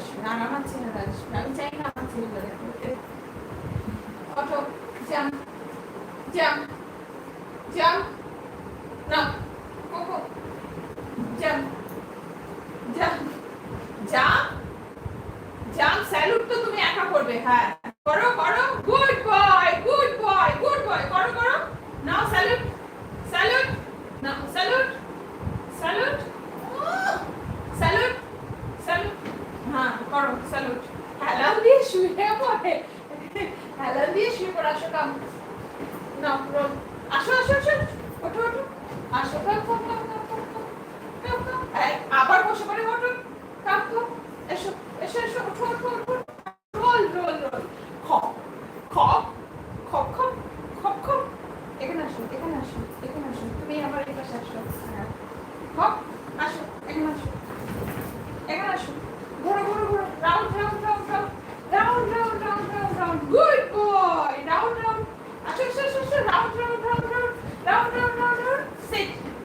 আসবে, আর আমার ছেলেরা আসবে। আমি চাই না আমার ছেলেরা দেখবে। অটো জাম্প জাম্প জাম্প না cocoa jump jump jump jump. Salute তো তুমি একা করবে। হ্যাঁ করো করো, good boy good boy good boy, করো করো। নাও স্যালুট স্যালুট, নাও স্যালুট স্যালুট স্যালুট স্যালুট। হ্যাঁ করো স্যালুট। হেলান দিয়ে শুয়ে পড়ে, হেলান দিয়ে শুয়ে পড়ে। আসো কাম, নাও রোল। আসো আসো আসো, ওঠো ওঠো, আসো কাম কাম কাম কাম কাম কাম কাম। আবার বসে পড়ে, ওঠো কাম কাম, এসো এসো এসো, ওঠো ওঠো ওঠো